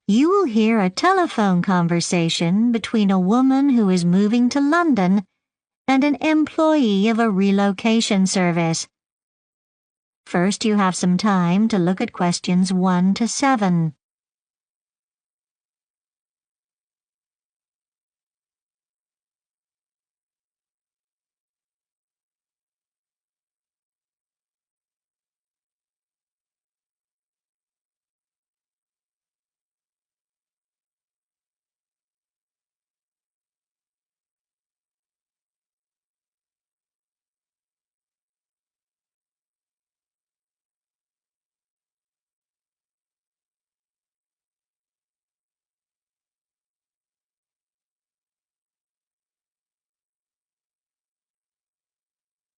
You will hear a telephone conversation between a woman who is moving to London and an employee of a relocation service. First, you have some time to look at questions 1 to 7.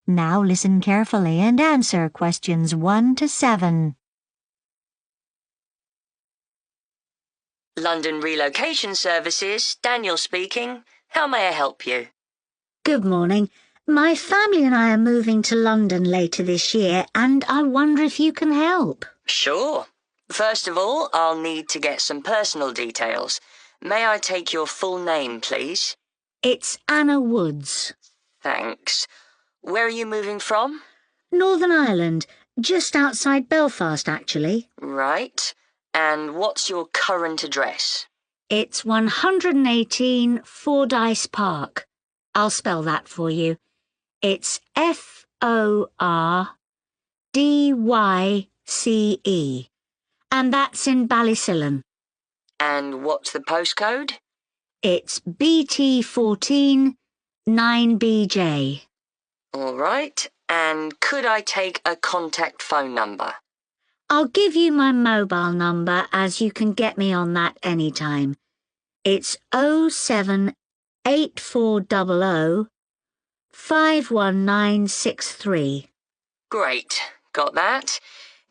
Now listen carefully and answer questions 1 to 7. London Relocation Services, Daniel speaking. How may I help you? Good morning. My family and I are moving to London later this year, and I wonder if you can help. Sure. First of all, I'll need to get some personal details. May I take your full name, please? It's Anna Woods. Thanks. Where are you moving from? Northern Ireland, just outside Belfast, actually. Right. And what's your current address? It's 118 Fordyce Park. I'll spell that for you. It's Fordyce, and that's in Ballysillan. And what's the postcode? It's BT14 9BJ. All right. And could I take a contact phone number? I'll give you my mobile number, as you can get me on that anytime. It's 07840 51963. Great. Got that.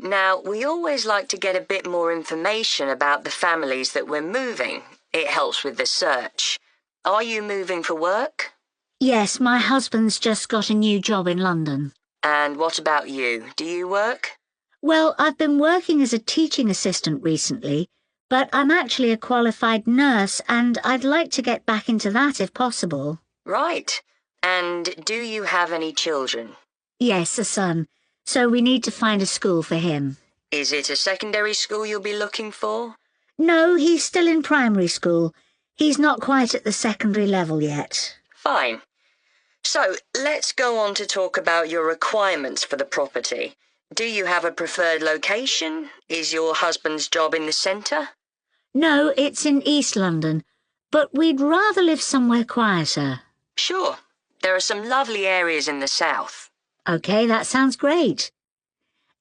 Now, we always like to get a bit more information about the families that we're moving. It helps with the search. Are you moving for work? Yes, my husband's just got a new job in London. And what about you? Do you work? Well, I've been working as a teaching assistant recently, but I'm actually a qualified nurse, and I'd like to get back into that if possible. Right. And do you have any children? Yes, a son. So we need to find a school for him. Is it a secondary school you'll be looking for? No, he's still in primary school. He's not quite at the secondary level yet. Fine. So, let's go on to talk about your requirements for the property. Do you have a preferred location? Is your husband's job in the centre? No, it's in East London, but we'd rather live somewhere quieter. Sure. There are some lovely areas in the south. OK, that sounds great.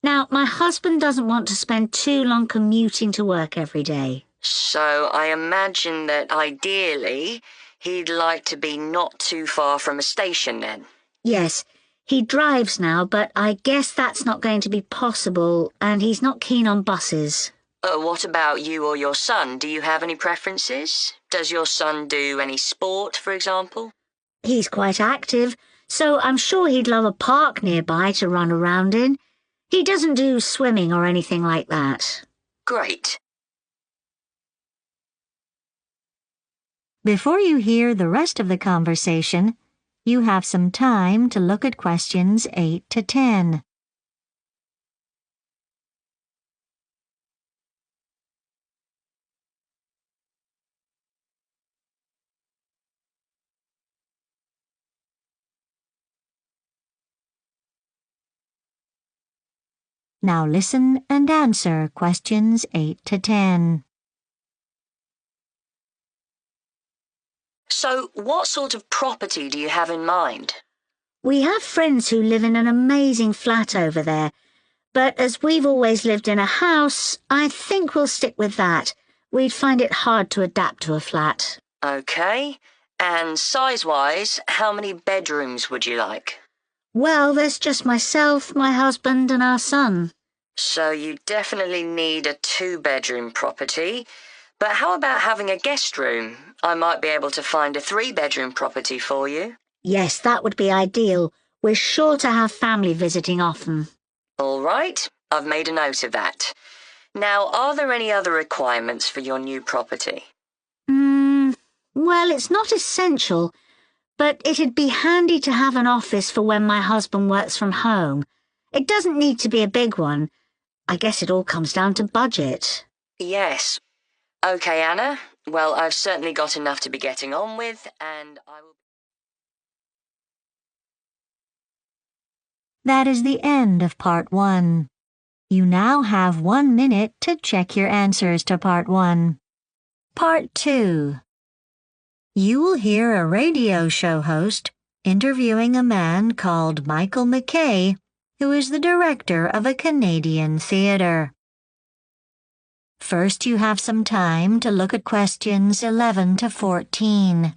Now, my husband doesn't want to spend too long commuting to work every day. So I imagine that ideally he'd like to be not too far from a station then. Yes, he drives now, but I guess that's not going to be possible, and he's not keen on buses. What about you or your son? Do you have any preferences? Does your son do any sport, for example? He's quite active, so I'm sure he'd love a park nearby to run around in. He doesn't do swimming or anything like that. Great. Before you hear the rest of the conversation, you have some time to look at questions 8 to 10. Now listen and answer questions 8 to 10. So, what sort of property do you have in mind? We have friends who live in an amazing flat over there, but as we've always lived in a house, I think we'll stick with that. We'd find it hard to adapt to a flat. OK. And size-wise, how many bedrooms would you like? Well, there's just myself, my husband, and our son. So you definitely need a 2-bedroom property. But how about having a guest room? I might be able to find a 3-bedroom property for you. Yes, that would be ideal. We're sure to have family visiting often. All right, I've made a note of that. Now, are there any other requirements for your new property? Well, it's not essential, but it'd be handy to have an office for when my husband works from home. It doesn't need to be a big one. I guess it all comes down to budget. Yes. Okay, Anna. Well, I've certainly got enough to be getting on with, and I will... That is the end of Part 1. You now have 1 minute to check your answers to Part 1. Part 2. You will hear a radio show host interviewing a man called Michael McKay, who is the director of a Canadian theatre. First, you have some time to look at questions 11 to 14.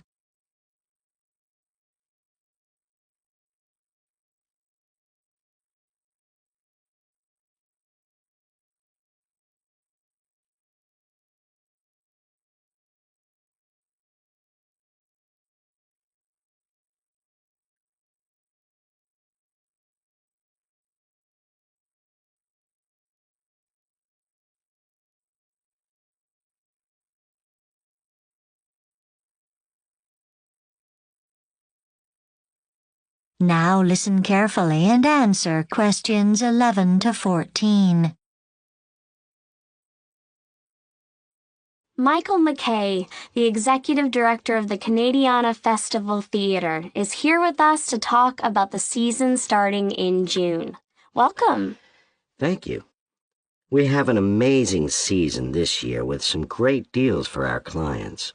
Now listen carefully and answer questions 11 to 14. Michael McKay, the executive director of the Canadiana Festival Theatre, is here with us to talk about the season starting in June. Welcome. Thank you. We have an amazing season this year with some great deals for our clients.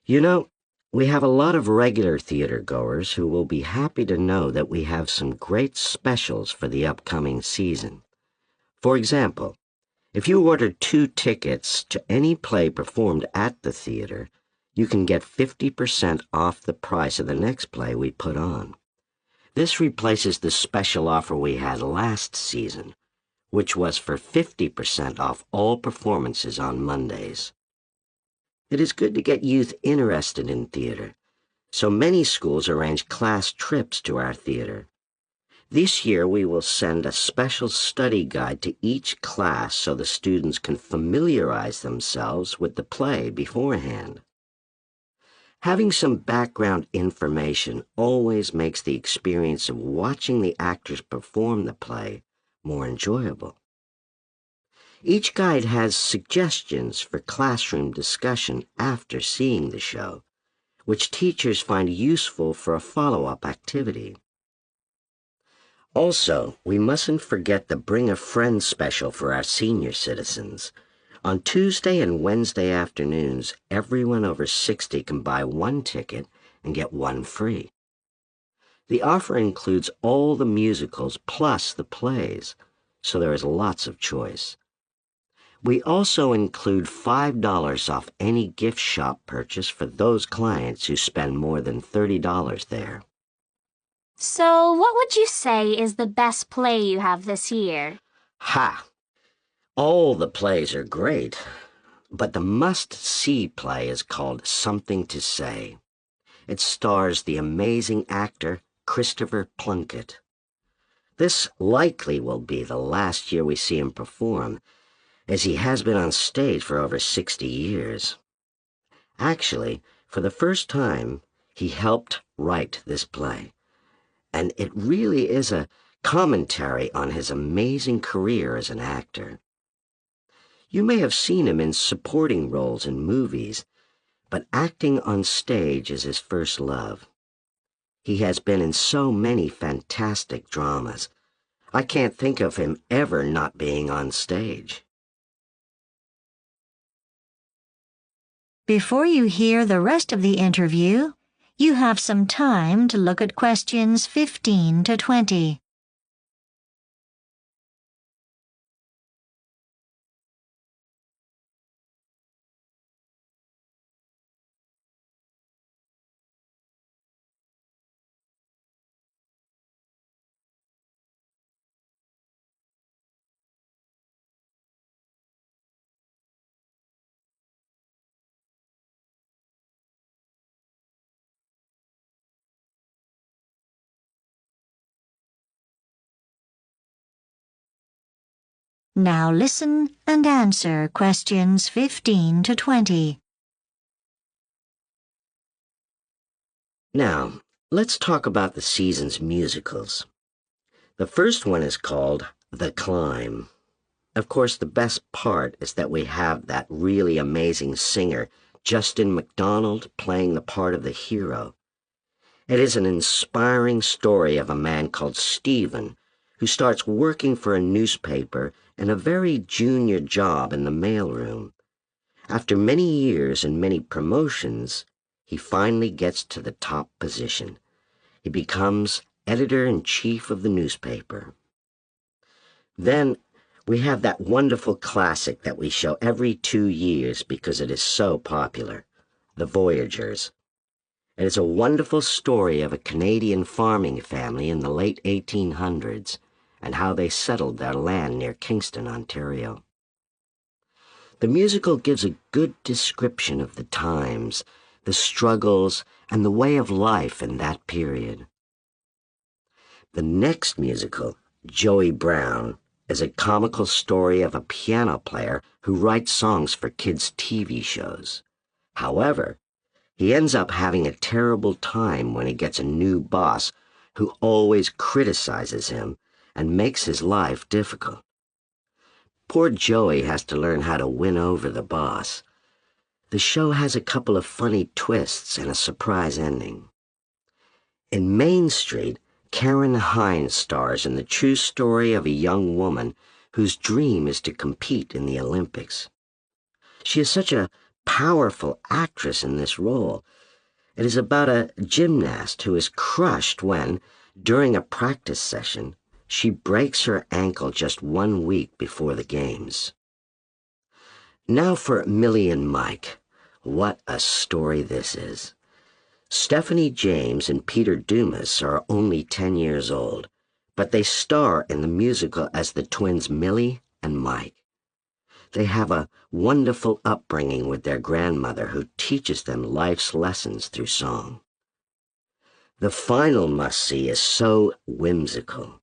You know, we have a lot of regular theater goers who will be happy to know that we have some great specials for the upcoming season. For example, if you order 2 tickets to any play performed at the theater, you can get 50% off the price of the next play we put on. This replaces the special offer we had last season, which was for 50% off all performances on Mondays. It is good to get youth interested in theater, so many schools arrange class trips to our theater. This year we will send a special study guide to each class so the students can familiarize themselves with the play beforehand. Having some background information always makes the experience of watching the actors perform the play more enjoyable. Each guide has suggestions for classroom discussion after seeing the show, which teachers find useful for a follow-up activity. Also, we mustn't forget the Bring a Friend special for our senior citizens. On Tuesday and Wednesday afternoons, everyone over 60 can buy 1 ticket and get 1 free. The offer includes all the musicals plus the plays, so there is lots of choice. We also include $5 off any gift shop purchase for those clients who spend more than $30 there. So, what would you say is the best play you have this year? Ha! All the plays are great, but the must-see play is called Something to Say. It stars the amazing actor Christopher Plunkett. This likely will be the last year we see him perform, as he has been on stage for over 60 years. Actually, for the first time, he helped write this play, and it really is a commentary on his amazing career as an actor. You may have seen him in supporting roles in movies, but acting on stage is his first love. He has been in so many fantastic dramas. I can't think of him ever not being on stage. Before you hear the rest of the interview, you have some time to look at questions 15 to 20. Now listen and answer questions 15 to 20. Now, let's talk about the season's musicals. The first one is called The Climb. Of course, the best part is that we have that really amazing singer, Justin McDonald, playing the part of the hero. It is an inspiring story of a man called Stephen, who starts working for a newspaper in a very junior job in the mailroom. After many years and many promotions, he finally gets to the top position. He becomes editor-in-chief of the newspaper. Then we have that wonderful classic that we show every 2 years because it is so popular, The Voyagers. It is a wonderful story of a Canadian farming family in the late 1800s and how they settled their land near Kingston, Ontario. The musical gives a good description of the times, the struggles, and the way of life in that period. The next musical, Joey Brown, is a comical story of a piano player who writes songs for kids' TV shows. However, he ends up having a terrible time when he gets a new boss who always criticizes him and makes his life difficult. Poor Joey has to learn how to win over the boss. The show has a couple of funny twists and a surprise ending. In Main Street, Karen Hines stars in the true story of a young woman whose dream is to compete in the Olympics. She is such a powerful actress in this role. It is about a gymnast who is crushed when, during a practice session, she breaks her ankle just 1 week before the games. Now for Millie and Mike. What a story this is. Stephanie James and Peter Dumas are only 10 years old, but they star in the musical as the twins Millie and Mike. They have a wonderful upbringing with their grandmother who teaches them life's lessons through song. The final must-see is so whimsical.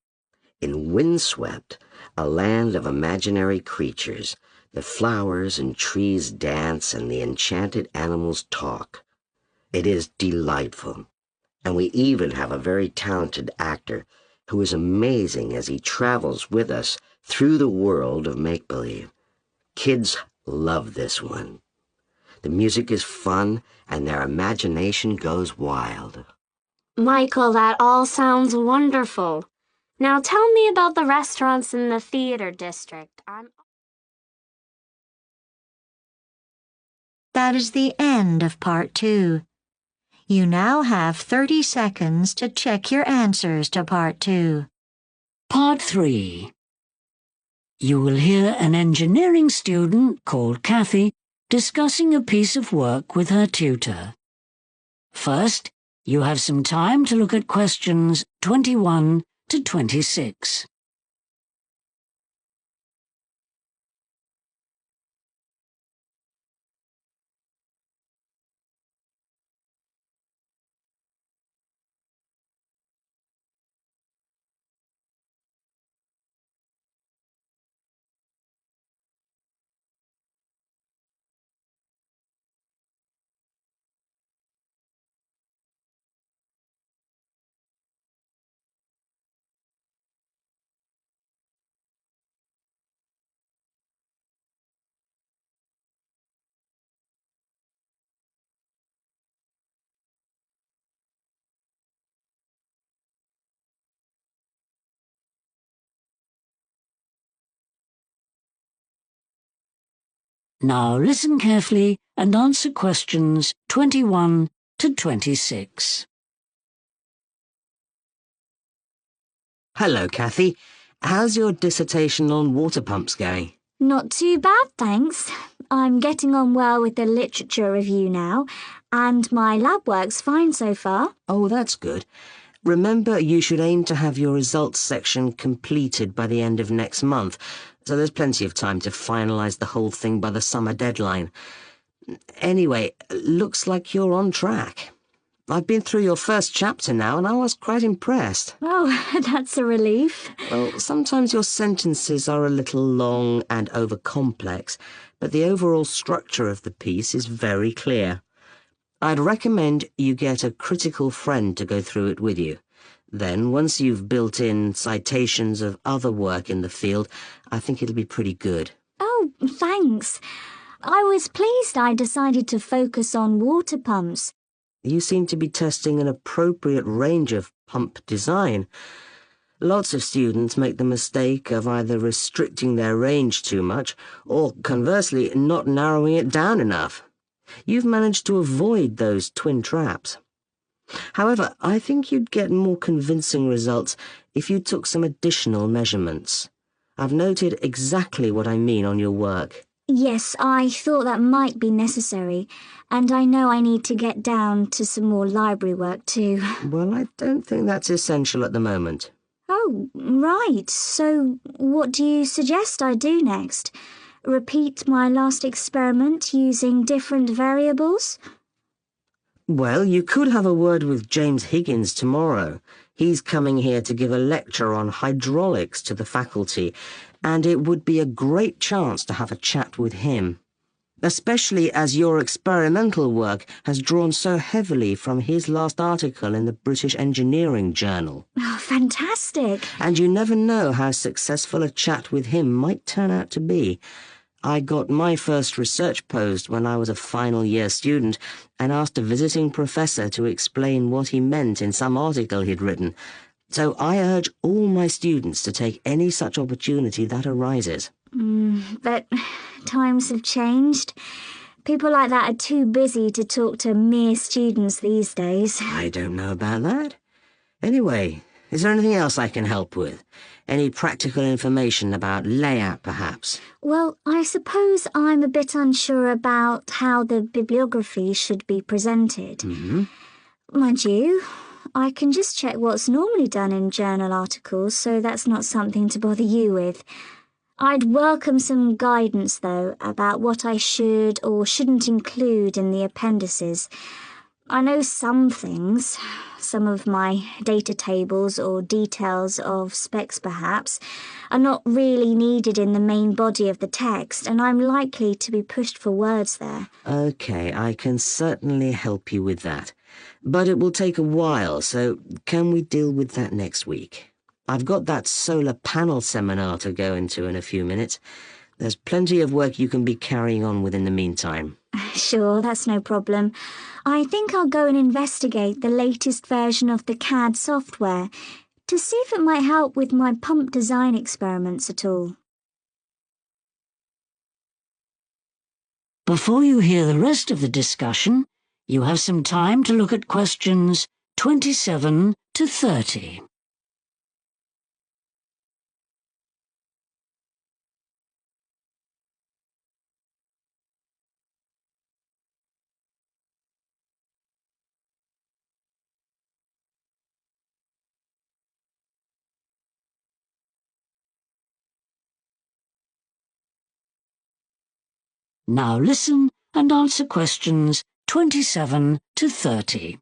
In Windswept, a land of imaginary creatures, the flowers and trees dance and the enchanted animals talk. It is delightful, and we even have a very talented actor who is amazing as he travels with us through the world of make-believe. Kids love this one. The music is fun, and their imagination goes wild. Michael, that all sounds wonderful. Now tell me about the restaurants in the theater district. That is the end of part 2. You now have 30 seconds to check your answers to part 2. Part 3. You will hear an engineering student called Kathy discussing a piece of work with her tutor. First, you have some time to look at questions 21 to 26. Now listen carefully and answer questions 21 to 26. Hello, Kathy. How's your dissertation on water pumps going? Not too bad, thanks. I'm getting on well with the literature review now, and my lab work's fine so far. Oh, that's good. Remember, you should aim to have your results section completed by the end of next month, so there's plenty of time to finalise the whole thing by the summer deadline. Anyway, looks like you're on track. I've been through your first chapter now, and I was quite impressed. Oh, that's a relief. Well, sometimes your sentences are a little long and over-complex, but the overall structure of the piece is very clear. I'd recommend you get a critical friend to go through it with you. Then, once you've built in citations of other work in the field, I think it'll be pretty good. Oh, thanks. I was pleased I decided to focus on water pumps. You seem to be testing an appropriate range of pump design. Lots of students make the mistake of either restricting their range too much or, conversely, not narrowing it down enough. You've managed to avoid those twin traps. However, I think you'd get more convincing results if you took some additional measurements. I've noted exactly what I mean on your work. Yes, I thought that might be necessary, and I know I need to get down to some more library work too. Well, I don't think that's essential at the moment. Oh, right. So what do you suggest I do next? Repeat my last experiment using different variables? Well, you could have a word with James Higgins tomorrow. He's coming here to give a lecture on hydraulics to the faculty, and it would be a great chance to have a chat with him, especially as your experimental work has drawn so heavily from his last article in the British Engineering Journal. Oh, fantastic. And you never know how successful a chat with him might turn out to be. I got my first research post when I was a final year student and asked a visiting professor to explain what he meant in some article he'd written. So I urge all my students to take any such opportunity that arises. But times have changed. People like that are too busy to talk to mere students these days. I don't know about that. Anyway, is there anything else I can help with? Any practical information about layout, perhaps? Well, I suppose I'm a bit unsure about how the bibliography should be presented. Mind you, I can just check what's normally done in journal articles, so that's not something to bother you with. I'd welcome some guidance, though, about what I should or shouldn't include in the appendices. I know some things, some of my data tables or details of specs perhaps, are not really needed in the main body of the text, and I'm likely to be pushed for words there. Okay, I can certainly help you with that. But it will take a while, so can we deal with that next week? I've got that solar panel seminar to go into in a few minutes. There's plenty of work you can be carrying on with in the meantime. Sure, that's no problem. I think I'll go and investigate the latest version of the CAD software to see if it might help with my pump design experiments at all. Before you hear the rest of the discussion, you have some time to look at questions 27 to 30. Now listen and answer questions 27 to 30.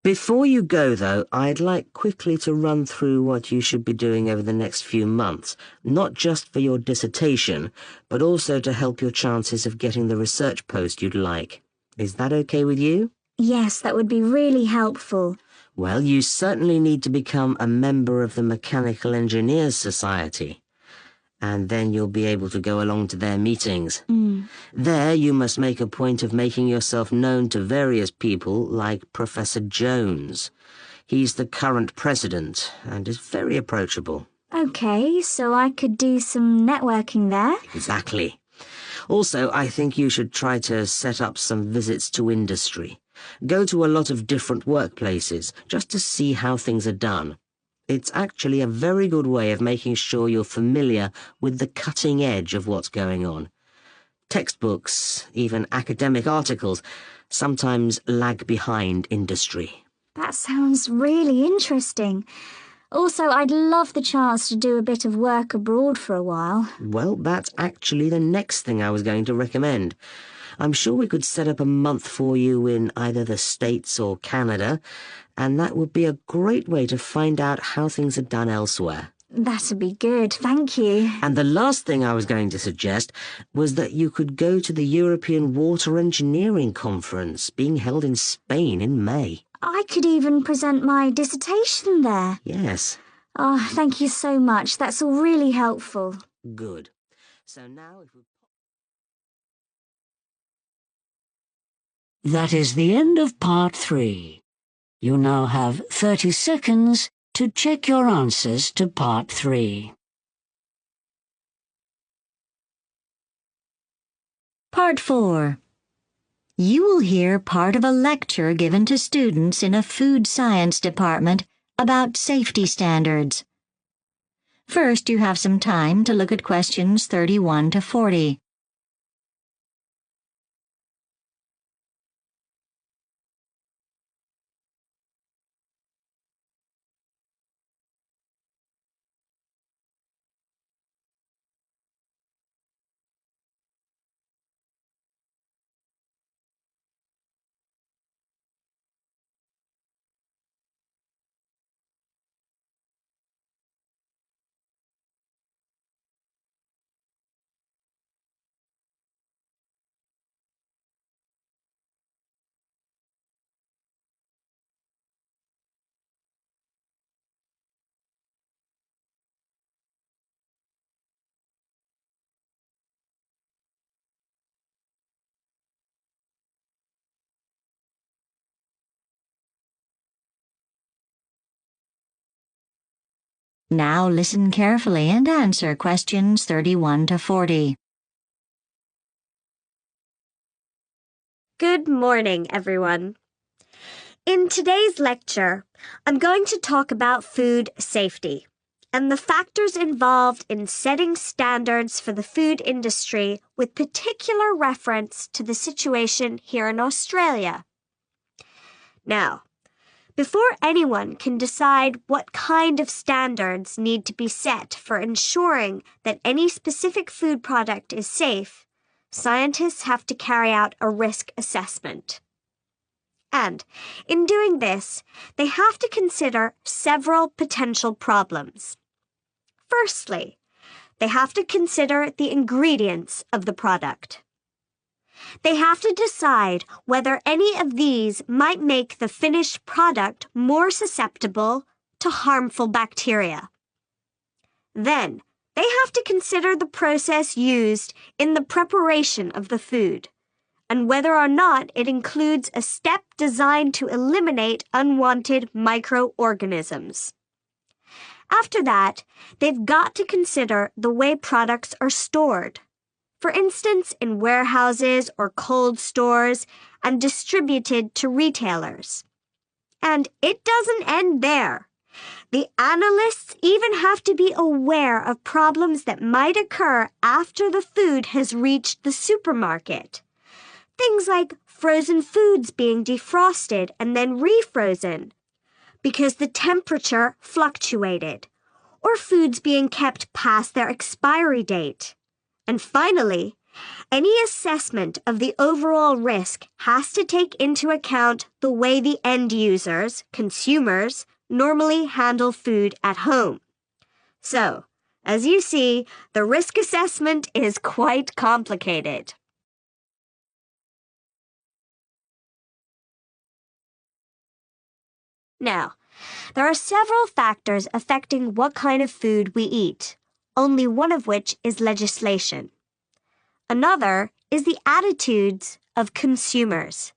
Before you go, though, I'd like quickly to run through what you should be doing over the next few months, not just for your dissertation, but also to help your chances of getting the research post you'd like. Is that okay with you? Yes, that would be really helpful. Well, you certainly need to become a member of the Mechanical Engineers Society. And then you'll be able to go along to their meetings. There you must make a point of making yourself known to various people like Professor Jones. He's the current president and is very approachable. Okay, so I could do some networking there. Exactly. Also, I think you should try to set up some visits to industry. Go to a lot of different workplaces just to see how things are done. It's actually a very good way of making sure you're familiar with the cutting edge of what's going on. Textbooks, even academic articles, sometimes lag behind industry. That sounds really interesting. Also, I'd love the chance to do a bit of work abroad for a while. Well, that's actually the next thing I was going to recommend. I'm sure we could set up a month for you in either the States or Canada, and that would be a great way to find out how things are done elsewhere. That'd be good, thank you. And the last thing I was going to suggest was that you could go to the European Water Engineering Conference being held in Spain in May. I could even present my dissertation there. Yes. Oh, thank you so much. That's all really helpful. Good. So now if we... That is the end of part 3. You now have 30 seconds to check your answers to part 3. Part 4. You will hear part of a lecture given to students in a food science department about safety standards. First, you have some time to look at questions 31 to 40. Now listen carefully and answer questions 31 to 40. Good morning, everyone. In today's lecture, I'm going to talk about food safety and the factors involved in setting standards for the food industry with particular reference to the situation here in Australia. Now, before anyone can decide what kind of standards need to be set for ensuring that any specific food product is safe, scientists have to carry out a risk assessment. And in doing this, they have to consider several potential problems. Firstly, they have to consider the ingredients of the product. They have to decide whether any of these might make the finished product more susceptible to harmful bacteria. Then, they have to consider the process used in the preparation of the food, and whether or not it includes a step designed to eliminate unwanted microorganisms. After that, they've got to consider the way products are stored. For instance, in warehouses or cold stores, and distributed to retailers. And it doesn't end there. The analysts even have to be aware of problems that might occur after the food has reached the supermarket. Things like frozen foods being defrosted and then refrozen because the temperature fluctuated, or foods being kept past their expiry date. And finally, any assessment of the overall risk has to take into account the way the end users, consumers, normally handle food at home. So, as you see, the risk assessment is quite complicated. Now, there are several factors affecting what kind of food we eat, only one of which is legislation. Another is the attitudes of consumers.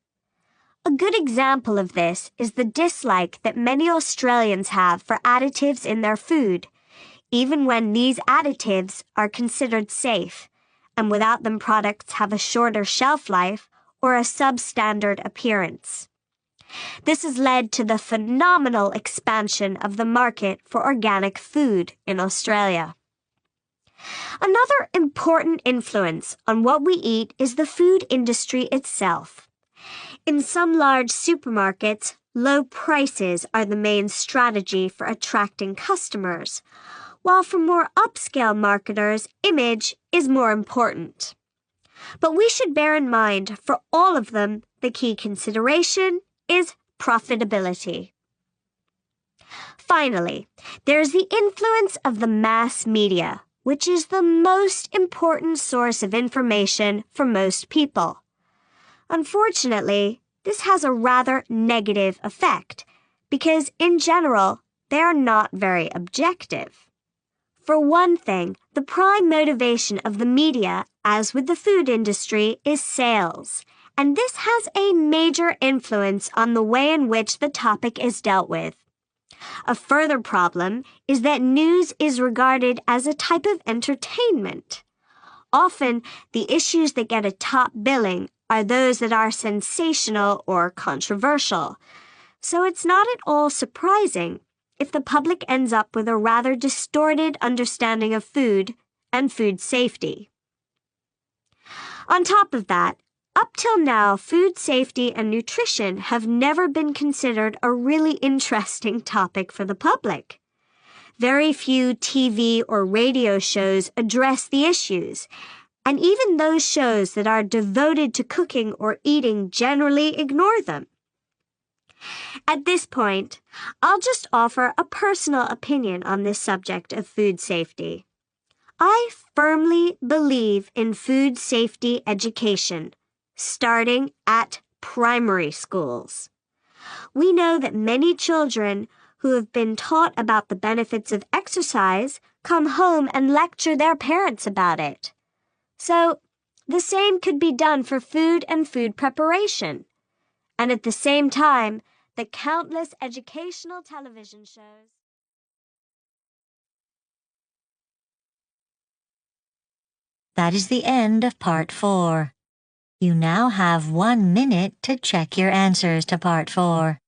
A good example of this is the dislike that many Australians have for additives in their food, even when these additives are considered safe, and without them products have a shorter shelf life or a substandard appearance. This has led to the phenomenal expansion of the market for organic food in Australia. Another important influence on what we eat is the food industry itself. In some large supermarkets, low prices are the main strategy for attracting customers, while for more upscale marketers, image is more important. But we should bear in mind, for all of them, the key consideration is profitability. Finally, there's the influence of the mass media, which is the most important source of information for most people. Unfortunately, this has a rather negative effect, because in general, they are not very objective. For one thing, the prime motivation of the media, as with the food industry, is sales, and this has a major influence on the way in which the topic is dealt with. A further problem is that news is regarded as a type of entertainment. Often, the issues that get a top billing are those that are sensational or controversial, so it's not at all surprising if the public ends up with a rather distorted understanding of food and food safety. On top of that, up till now, food safety and nutrition have never been considered a really interesting topic for the public. Very few TV or radio shows address the issues, and even those shows that are devoted to cooking or eating generally ignore them. At this point, I'll just offer a personal opinion on this subject of food safety. I firmly believe in food safety education, starting at primary schools. We know that many children who have been taught about the benefits of exercise come home and lecture their parents about it. So, the same could be done for food and food preparation. And at the same time, the countless educational television shows. That is the end of Part 4. You now have 1 minute to check your answers to Part 4.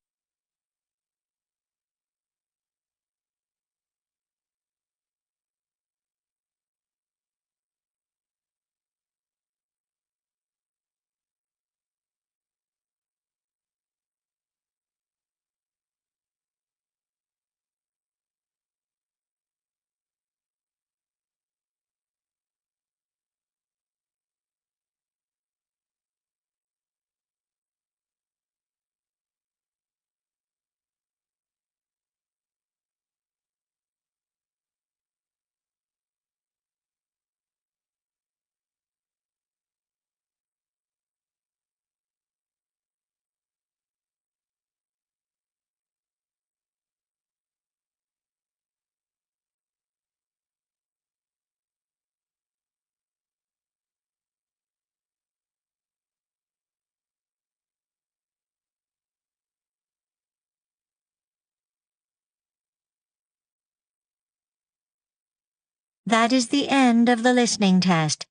That is the end of the listening test.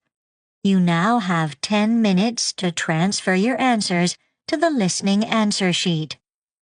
You now have 10 minutes to transfer your answers to the listening answer sheet.